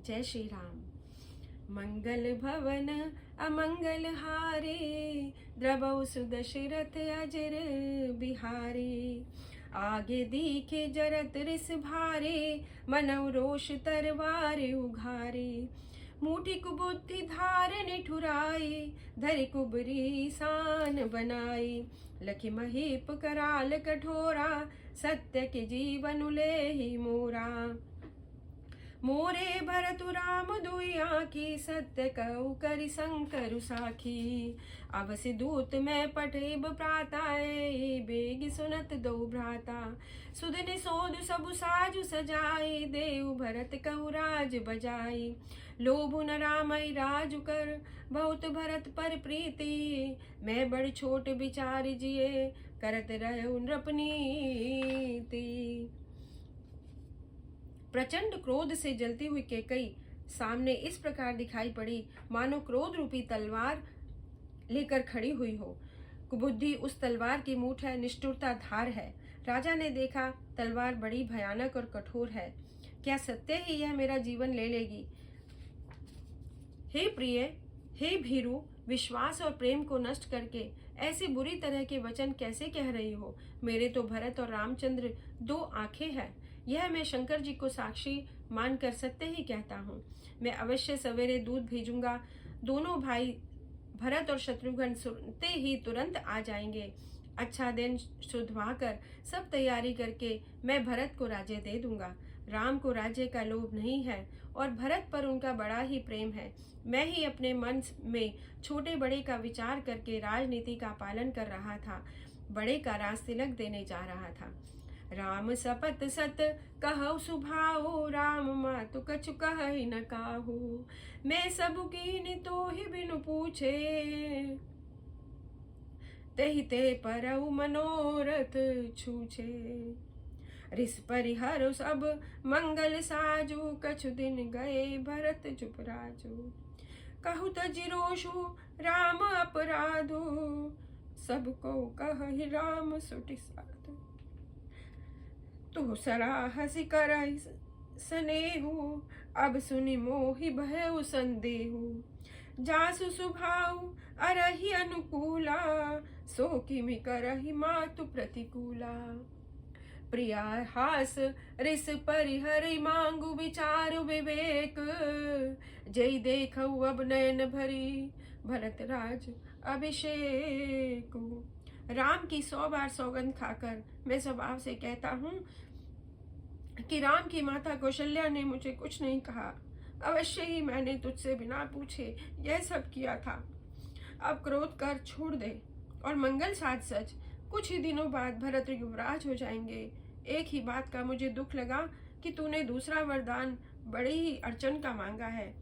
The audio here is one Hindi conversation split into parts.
जय श्री राम। मंगल भवन अमंगल हारे, द्रवौ सुदशरथ अजर बिहारी। आगे दीखे जरत रिस भारे, मनौ रोष तरवार उघारे। मूठी कुबुद्धि धार निठुराई, धरि कुबरी सान बनाई। लखि महीप कराल कठोरा, सत्य के जीवन ले ही मोरा। मोरे भरतु राम दुई आँखी, सत्य कहु करि शंकर साखी। अब से दूत मैं पठेब प्राताए, बेग सुनत दो भ्राता। सुधनि सोध सबु साजु सजाई, देव भरत कहु राज बजाई। लोभु न रामई राजु कर, बहुत भरत पर प्रीति। मैं बड़ छोट विचार जिए, करत रहु नृपनीति। प्रचंड क्रोध से जलती हुई कैकेयी सामने इस प्रकार दिखाई पड़ी, मानो क्रोध रूपी तलवार लेकर खड़ी हुई हो। कुबुद्धि उस तलवार की मूठ है, निष्ठुरता धार है। राजा ने देखा तलवार बड़ी भयानक और कठोर है। क्या सत्य ही यह मेरा जीवन ले लेगी? हे प्रिय, हे भीरु, विश्वास और प्रेम को नष्ट करके ऐसी बुरी तरह के वचन कैसे कह रही हो? मेरे तो भरत और रामचंद्र दो आंखें हैं। यह मैं शंकर जी को साक्षी मानकर सत्य ही कहता हूँ। मैं अवश्य सवेरे दूध भेजूंगा। दोनों भाई भरत और शत्रुघ्न सुनते ही तुरंत आ जाएंगे। अच्छा दिन शुद्धवा कर सब तैयारी करके मैं भरत को राज्य दे दूंगा। राम को राज्य का लोभ नहीं है और भरत पर उनका बड़ा ही प्रेम है। मैं ही अपने मन में छोटे बड़े का विचार करके राजनीति का पालन कर रहा था, बड़े का राज तिलक देने जा रहा था। राम सपत सत कहु सुभाओ, राम मातु कछु कहहि न काहू। मैं सबु कीनि तोहि बिनु पूछे, तेहि ते परउ मनोरथ छूछे। रिस परिहर सब मंगल साजू, कछु दिन गए भरत चुप राजू। कहु तजिरोषु राम अपराधो, सबको कहहि राम सुटि साधु। तू सराहसि करहि सनेहु, अब सुनि मोहि भयउ संदेहु। जासु सुभाउ अरहि अनुकूला, सो किमि करहि मातु प्रतिकूला। प्रिया हास रिस परिहरि मांगु विचार विवेक, जय देखऊ अब नयन भरी भरत राज अभिषेक। राम की 100 बार सौगंध खाकर मैं स्वभाव से कहता हूँ कि राम की माता कौशल्या ने मुझे कुछ नहीं कहा। अवश्य ही मैंने तुझसे बिना पूछे यह सब किया था। अब क्रोध कर छोड़ दे और मंगल साध सच। कुछ ही दिनों बाद भरत युवराज हो जाएंगे। एक ही बात का मुझे दुख लगा कि तूने दूसरा वरदान बड़ी ही अड़चन का मांगा है।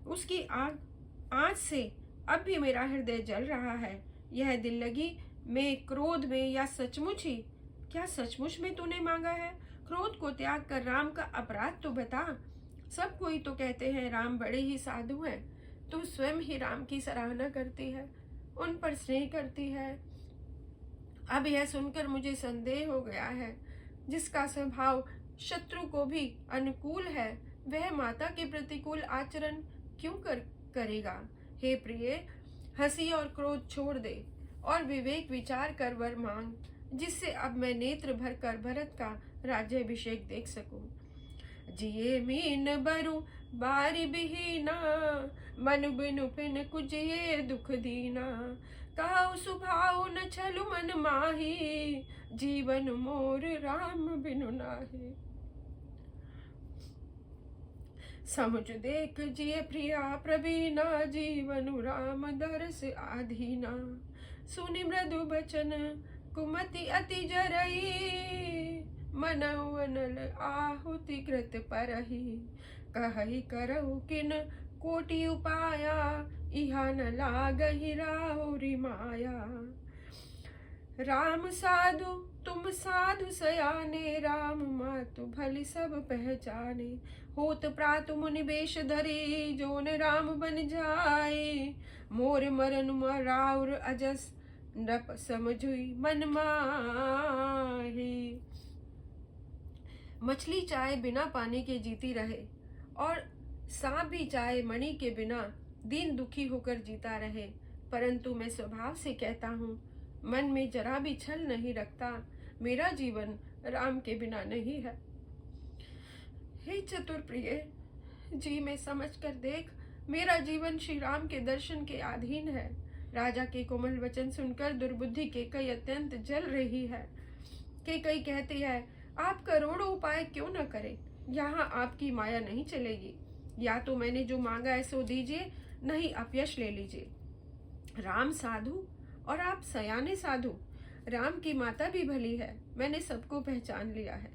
उसकी आज से अब भी मेरा हृदय जल रहा है। यह दिल लगी में क्रोध में या सचमुच ही? क्या सचमुच में तूने मांगा है? क्रोध को त्याग कर राम का अपराध तो बता। सब कोई तो कहते हैं राम बड़े ही साधु हैं। तू स्वयं ही राम की सराहना करती है, उन पर स्नेह करती है। अब यह सुनकर मुझे संदेह हो गया है, जिसका स्वभाव शत्रु को भी अनुकूल है, वह माता के प्रतिकूल आचरण क्यों करेगा? हे प्रिय, हंसी और क्रोध छोड़ दे और विवेक विचार कर वर मांग, जिससे अब मैं नेत्र भर कर भरत का राज्याभिषेक देख सकूं। जिये मीन बरु बारी बिहीना, मन बिनु पिन कुजिए दुख दीना। कहु सुभाउ न छलु मन माही, जीवन मोर राम बिनु नाहि। समुझ देख जिय प्रिया प्रवीणा, जीवनु राम दरस आधीना। सुनि मृदु बचन कुमति अति जरई, मनउ अनल आहुति कृत परहि। कहहि करहु किन कोटि उपाया, इहा न लागहि राहुरि माया। राम साधु तुम साधु सयाने, राम मातु भली सब पहचाने। होत प्रातु मुनि बेश धरी, जोन राम बन जाए। मोर मरन राउर अजस, नृप समझुई मन माही। मछली चाहे बिना पानी के जीती रहे और सांप भी चाहे मणि के बिना दीन दुखी होकर जीता रहे, परंतु मैं स्वभाव से कहता हूँ, मन में जरा भी छल नहीं रखता, मेरा जीवन राम के बिना नहीं है। हे चतुर प्रिय जी, मैं समझ कर देख, मेरा जीवन श्री राम के दर्शन के अधीन है। राजा के कोमल वचन सुनकर दुर्बुद्धि केकई अत्यंत जल रही है। केकई कहती है, आप करोड़ों उपाय क्यों न करें, यहाँ आपकी माया नहीं चलेगी। या तो मैंने जो मांगा है सो दीजिए, नहीं अपयश ले लीजिए। राम साधु और आप सयाने साधु। राम की माता भी भली है, मैंने सबको पहचान लिया है।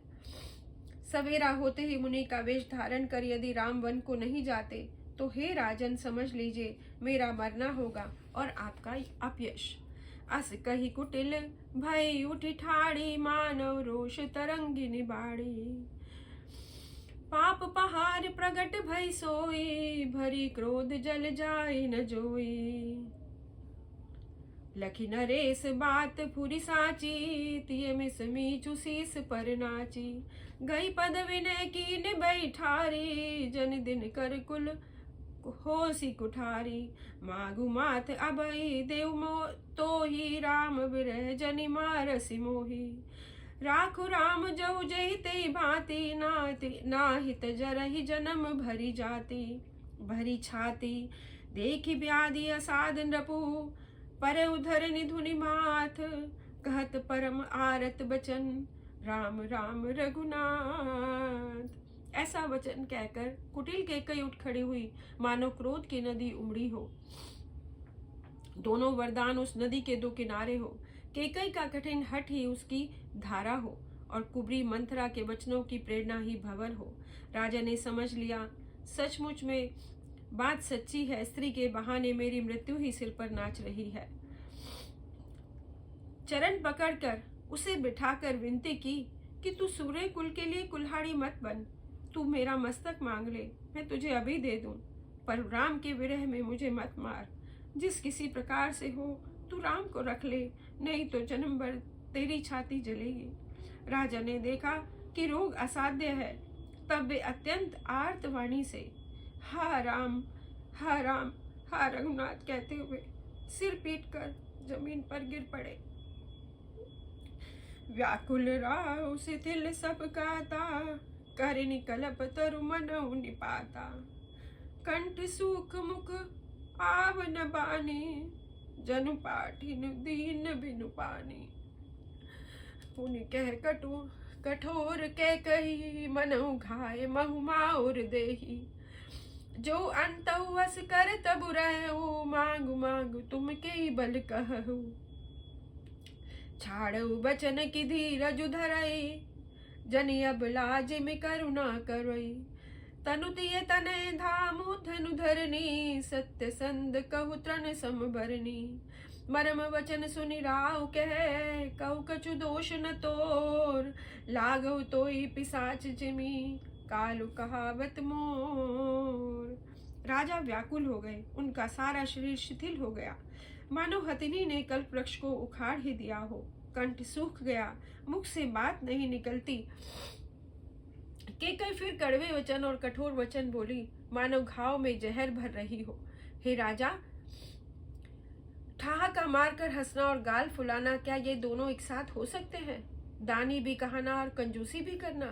सवेरा होते ही मुनि का वेश धारण कर यदि राम वन को नहीं जाते तो हे राजन समझ लीजिए, मेरा मरना होगा और आपका अपयश। अस कही कुटिल भय उठी ठाड़ी, मानव रोष तरंगिनी बाड़ी। पाप पहाड़ प्रगट भई सोई, भरी क्रोध जल जाए न जोई। लखी नरेश बात फुरी साची, तिय मिस मीचु शीस पर नाची। गई पद विनय की निभई ठारी, जन दिन कर कुल होसी कुठारी। मागु मात अभई देव मो तो ही, राम विरह जनि मारसि मोही। राखु राम जहु जहि ते भांति, नाहित जरहि जन्म भरी जाति। भरी छाती देखी व्याधि असाध नृपु, पर उधर निधुनि माथ। कहत परम आरत बचन, राम राम रघुनाथ। ऐसा वचन कहकर कुटिल केकई उठ खड़ी हुई, मानो क्रोध की नदी उमड़ी हो। दोनों वरदान उस नदी के दो किनारे हो। केकई का कठिन हठ ही उसकी धारा हो, और कुबरी मंथरा के वचनों की प्रेरणा ही भंवर हो। राजा ने समझ लिया, सचमुच में बात सच्ची है, स्त्री के बहाने मेरी मृत्यु ही सिर पर नाच रही है। चरण पकड़कर उसे बिठाकर विनती की कि तू सूर्य कुल के लिए कुल्हाड़ी मत बन, तू मेरा मस्तक मांग ले, मैं तुझे अभी दे दूं, पर राम के विरह में मुझे मत मार। जिस किसी प्रकार से हो तू राम को रख ले, नहीं तो जन्म भर तेरी छाती जलेगी। राजा ने देखा कि रोग असाध्य है, तब वे अत्यंत आर्त वाणी से हा राम हा राम हा रघुनाथ कहते हुए सिर पीट कर जमीन पर गिर पड़े। व्याकुल राव शिथिल सब काता, कर निकलप तरु मनउ निपाता। कंठ सूख मुख आव न बानी, जनु पाठिन दीन बिनु पानी। पुनि कह कठोर कह कही, मनउ घाय महु माउर देही। जो अंतउ वस कर तबु रहउ, मांगु मांगु तुम के बल कहु। छाड़ऊ बचन की धीरज धरई, जनि अब लाज में करुणा करई। तनु तिय तनय धामु धनु धरनी, सत्य संद कहु तृण समभरनी। मरम वचन सुनि राव कह, कहु कछु दोष न तोर। लागऊ तोई पिसाच जिमी, कालु कहावत मोर। राजा व्याकुल हो गए, उनका सारा शरीर शिथिल हो गया, मानो हथिनी ने कल्प वृक्ष को उखाड़ ही दिया हो। कंठ सूख गया, मुख से बात नहीं निकलती। केकई फिर कड़वे वचन और कठोर वचन बोली, मानो घाव में जहर भर रही हो। हे राजा, ठहाका मारकर हंसना और गाल फुलाना, क्या ये दोनों एक साथ हो सकते हैं? दानी भी कहना और कंजूसी भी करना,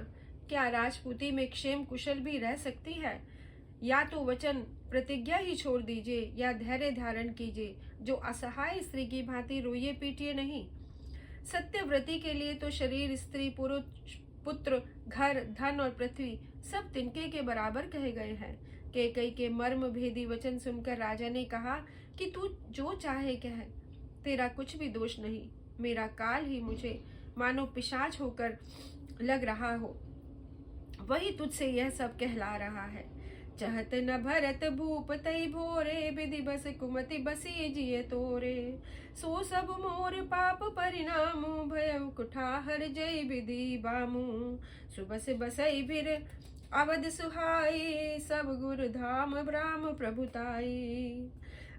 क्या राजपूती में क्षेम कुशल भी रह सकती है? या तो वचन प्रतिज्ञा ही छोड़ दीजिए, या धैर्य धारण कीजिए, जो असहाय स्त्री की भांति रोइए पीटिए नहीं। सत्यव्रती के लिए तो शरीर, स्त्री, पुरुष, पुत्र, घर, धन और पृथ्वी सब तिनके के बराबर कहे गए हैं। केकई के मर्म भेदी वचन सुनकर राजा ने कहा कि तू जो चाहे कह, तेरा कुछ भी दोष नहीं। मेरा काल ही मुझे मानो पिशाच होकर लग रहा हो, वही तुझसे यह सब कहला रहा है। चहत न भरत भूप तई भोरे, विधि बस कुमति बसी जिय तोरे। सो सब मोर पाप परिणामु, भयउ कुठाहर जय विधि बामु। सुबस बसई फिर अवध सुहाई, सब गुर धाम ब्राह्म प्रभुताई।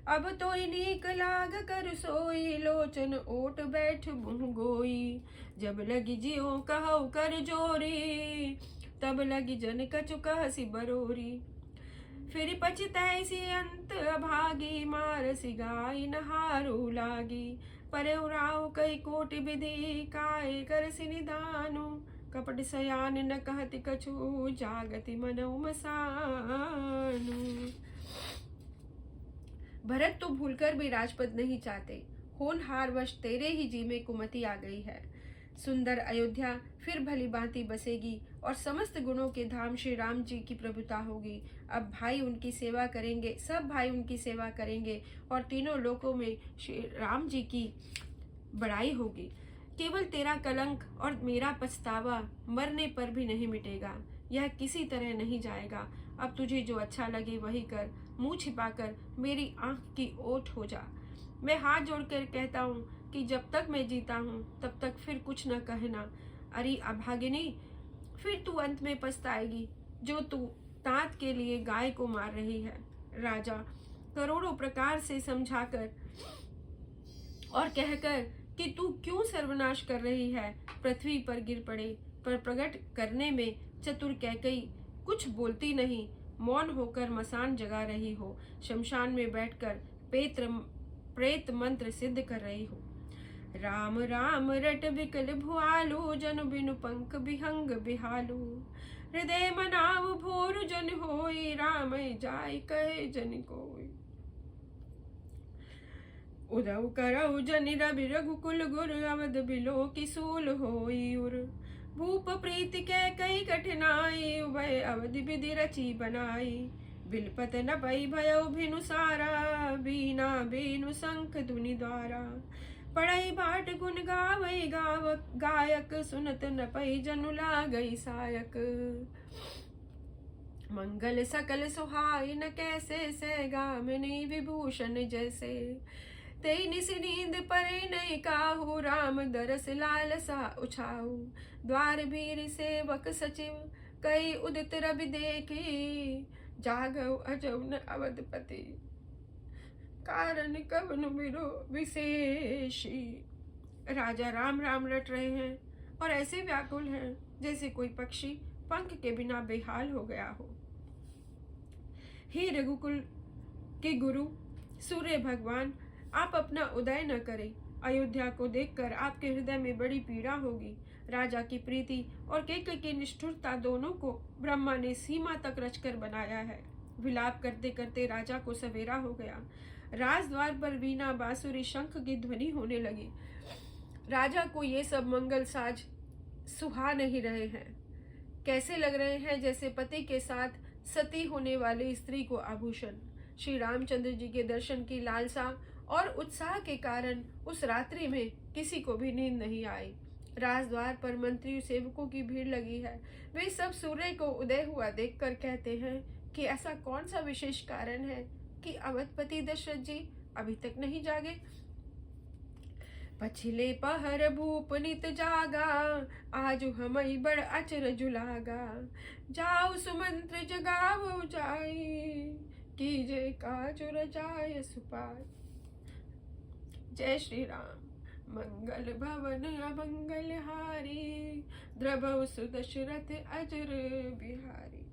अब तो नीक लाग कर सोई, लोचन ओट बैठ मुँह गोई। जब लगी जियो कहु कर जोरी, तब लगी जन कछु कहसी बरोरी। फिर पछतैसी अंत अभागी, मारसी गाय नहारू लागी। पर उराव कई कोट विधि, काय करसि निदानु। कपट सयान न कहति कछु, जागति मनऊ मसानु। भरत तो भूलकर भी राजपद नहीं चाहते, होनहार वश तेरे ही जी में कुमति आ गई है। सुंदर अयोध्या फिर भली भांति बसेगी और समस्त गुणों के धाम श्री राम जी की प्रभुता होगी। अब भाई उनकी सेवा करेंगे, सब भाई उनकी सेवा करेंगे और तीनों लोकों में श्री राम जी की बड़ाई होगी। केवल तेरा कलंक और मेरा पछतावा मरने पर भी नहीं मिटेगा, यह किसी तरह नहीं जाएगा। अब तुझे जो अच्छा लगे वही कर, मुंह छिपाकर मेरी आंख की ओट हो जा। मैं हाथ जोड़कर कहता हूँ कि जब तक मैं जीता हूँ तब तक फिर कुछ न कहना। अरे अभागिनी, फिर तू अंत में पछताएगी जो तू तात के लिए गाय को मार रही है। राजा करोड़ों प्रकार से समझाकर और कहकर कि तू क्यों सर्वनाश कर रही है, पृथ्वी पर गिर पड़े, पर प्रकट करने में चतुर कैकई कुछ बोलती नहीं, मौन होकर मसान जगा रही हो, शमशान में बैठकर प्रेत मंत्र सिद्ध कर रही हो। राम राम रट विकल भुआलू, जन बिनु पंख विहंग बिहालू। हृदय मनाव भोर जन होई, राम जाय कहे जन कोई। उदव करऊ जनि रवि रघुकुल गुर, अवध बिलो की सूल होई उर। भूप प्रीति कै कई कठिनाई, उभय अवधि विधि रची बनाई। बिलपत न पई भयउ भिनु सारा, बीना बीनु शंख धुनि द्वारा। पढ़ई बाट गुण गावई गायक, सुनत न पई जनु लागई सायक। मंगल सकल सुहाई, न कैसे सहगामिनी विभूषण जैसे। तेई निस नींद परे नहीं काहू, राम दरस लालसा उछाऊ। द्वार भीर सेवक सचिव, कई उदित रवि देखी। जागव अजौन अवधपति, कारण कवन बिरो विशेषी। राजा राम राम रट रहे हैं और ऐसे व्याकुल हैं जैसे कोई पक्षी पंख के बिना बेहाल हो गया हो। हे रघुकुल के गुरु सूर्य भगवान, आप अपना उदय न करें। अयोध्या को देखकर आपके हृदय में बड़ी पीड़ा होगी। राजा की प्रीति और कैकई की निष्ठुरता दोनों को ब्रह्मा ने सीमा तक रचकर बनाया है। विलाप करते करते राजा को सवेरा हो गया। राजद्वार पर वीणा बांसुरी शंख की ध्वनि होने लगी। राजा को ये सब मंगल साज सुहा नहीं रहे हैं। कैसे लग रहे हैं जैसे पति के साथ सती होने वाली स्त्री को आभूषण। श्री रामचंद्र जी के दर्शन की लालसा और उत्साह के कारण उस रात्रि में किसी को भी नींद नहीं आई। राजद्वार पर मंत्री सेवकों की भीड़ लगी है। वे सब सूर्य को उदय हुआ देखकर कहते हैं कि ऐसा कौन सा विशेष कारण है कि अवधपति दशरथ जी अभी तक नहीं जागे। पछिले पहर भूप नित जागा, आजु हमई बड़ अचर जुलागा। जाऊ सुमंत्र जगावो जाई, कीजे काजु रजाय सुपाई। जय श्री राम। मंगल भवन अमंगल हारी, द्रभव सुदशरथ अजर बिहारी।